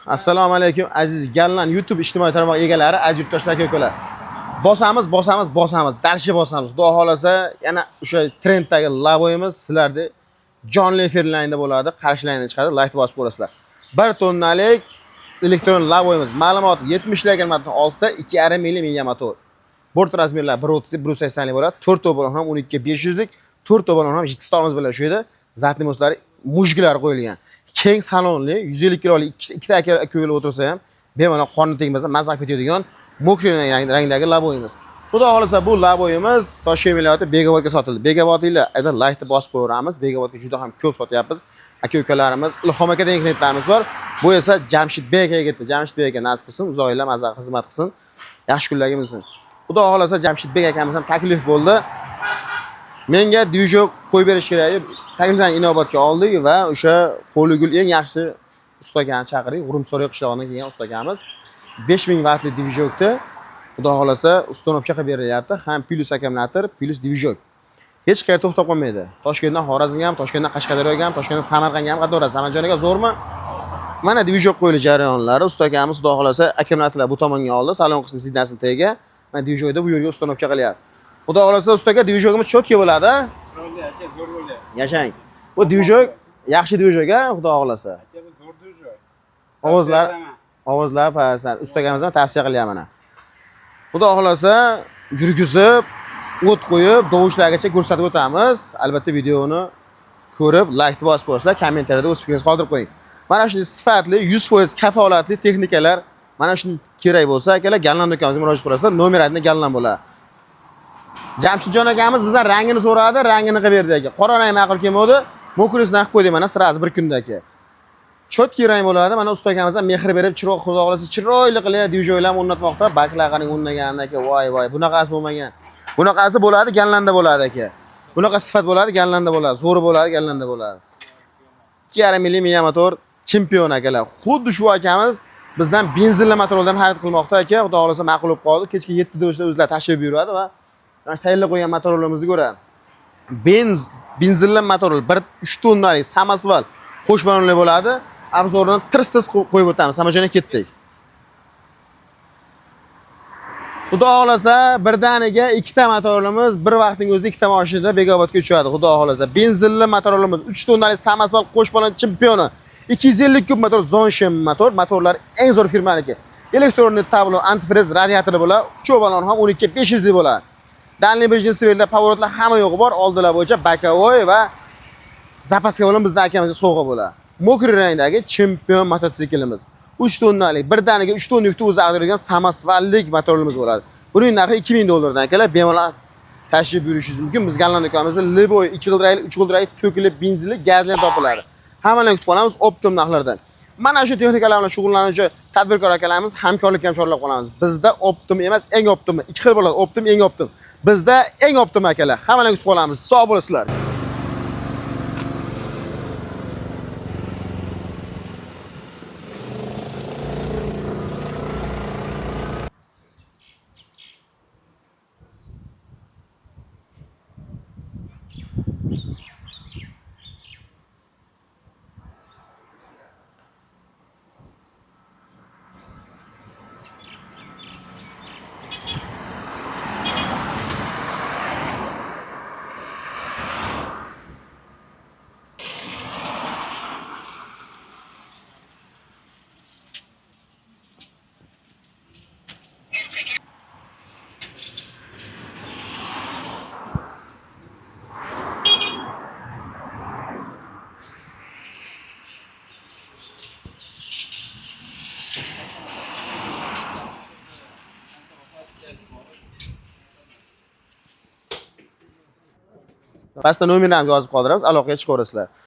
Assalomu alaykum aziz Gallan YouTube ijtimoiy tarmoq egalari, aziz yurtdoshlar, aka-ukalar. Bosamiz, darsga bosamiz. Xudo xolasa, yana o'sha trenddagi lavoyimiz sizlarda jonli efirlarda bo'ladi, qarshilarga chiqadi, like bosib ko'rasizlar. 1 tonnalik elektron lavoyimiz. Ma'lumot 70 kilogrammdan oltida 2,5 mm motor. Bort razmerlar 130 180 lik bo'ladi. 4 to'polon ham 12 500 lik, 4 to'polon ham 7 tomiz bilan shu yerda zatlimoslar mujgilar qo'yilgan. Keng salonli 150 kilolik ikkita aka-ukalar o'tirsa ham bemalol qorni tegmasa mazza ketadigan mokriy rangdagi lavoyimiz. Xudo xolasa bu lavoyimiz Toshkent viloyati Begovodga sotildi. Begovodliklar agar like bosib qo'yamiz. Begovodga juda ham ko'p sotyapmiz. Aka-ukalarimiz, Ilhom aka degan klientlarimiz bor. Bu esa Jamshidbek akaga ketdi. Jamshidbek aka nasib qilsin, uzoq yillar mazza xizmat qilsin. Yaxshi kunlarga bilsin. Xudo xolasa Jamshidbek akamiz ham taklif bo'ldi. Menga dvijok qo'yib berish kerak deb taklifdan inobatga oldik va o'sha qo'ligul eng yaxshi ustagani chaqirdik. Urumso'roq qishlog'idan kelgan ustagamiz 5000 vattli dvijokni xudo xolasa ustanovka qilib berilyapti. Ham plus akkumulyator, plus dvijok. Hech qayerda to'xtab qolmaydi. Toshkentdan Xorazmga ham, Toshkentdan Qashqadaryoga ham, Toshkentdan Samarqandga ham qatnaveradi. Samarjon aka zo'rmi? Mana dvijok qo'yilish jarayonlari. Ustagamiz xudo xolasa akkumulyatorlar bu tomonga oldi, salon qismi ziddasini tagiga. Mana dvijokda bu yerga ustanovka qilyapti. Xudo xolasa ustaga dvijogimiz cho'tki bo'ladi. Chiroyli aka, zo'r bo'ladi. Yashang. Bu dvijok yaxshi dvijok a, xudo xolasa. Aka bu zo'r dvijok. Ovozlar pastdan ustagamizdan tavsiya qilyapman. Xudo xolasa yurgizib, o't qo'yib, dovushlargacha ko'rsatib o'tamiz. Albatta videoni ko'rib, like bosib qo'yasizlar, kommentariyada o'z fikringizni qoldirib qo'ying. Mana shunday sifatli, 100% kafolatli texnikalar mana shuni kerak bo'lsa, akalar Gallan do'konimizga murojaat qilasizlar. Nomer aytni Gallan bo'ladi. Jamshidjon akamiz bizdan rangini so'radi, rangini qilib berdi aka. Qora rang ma'qul kelmadi, mokrisini qilib qo'ydik mana sirasi bir kunda aka. Chotki rang bo'ladi. Mana usta akamizdan mehr berib, chiroq xudo xolasa chiroyli qilib dvijoklarni o'rnatmoqda. Baklaqaning o'rnaganida aka, voy, bunaqasi bo'lmagan. Bunaqasi bo'ladi, Gallanda bo'ladi aka. Bunaqa sifat bo'ladi, Gallanda bo'ladi. Zo'ri bo'ladi, Gallanda bo'ladi. 2,5 mm motor chempion akalar. Xuddi shu akamiz bizdan benzinli motorlardan xarid qilmoqda aka. Xudo xolasa ma'qul bo'lib qoldi. Kechga 7 da o'zlar tashlab yuradi va tayyorlab qo'ygan motorlarimizni ko'ra. Benzinli motorlar 3 tonnalik samasval qo'shmanli bo'ladi. Obzordan tirs qo'yib o'tamiz. Samajona ketdik. Xudo xolasa birdaniga ikkita motorlarimiz bir vaqtning o'zida ikkita mashinada Begovodga uchadi. Xudo xolasa benzinli motorlarimiz 3 tonnalik samasval qo'shmanli chempioni. 250 kub motor Zonshem motor. Motorlar eng zo'r firmaniki. Elektronli tablo, antifriz, radiatori bo'ladi. Cho'balon ham 12 500 lik bo'ladi. Danli birinchi sivelda pavorotlar hamma yo'g'i bor. Oldilar bo'yicha bakovoy va zapaska bilan bizning akamizga sovg'a bo'ladi. Mokriy rangdagi chempion mototsiklimiz. 3 tonnalik, birdaniga 3 tonna yukni o'zi ag'dargan samasvallik motorimiz bo'ladi. Buning narxi 2000 dollardan akalar bemalol tashrif buyurishingiz mumkin. Biz Gallan do'konimizda Liboy 2 g'ildirayli, 3 g'ildirayli to'kilib benzinli gazli topiladi. Hammalarni kutib qolamiz Optim narxlardan. Mana shu texnikalar bilan shug'ullanuvchi tadbirkor akalarimiz hamkorlik ham chorlab qolamiz. Bizda Optim emas, eng Optim. Ikki xil bo'ladi, Optim, eng Optim. Bizda eng Optim akalar. Hammalarni kutib qolamiz. Sog' bo'lasizlar. Pastda nomerlarni yozib qoldiramiz, aloqaga chiqaverasizlar.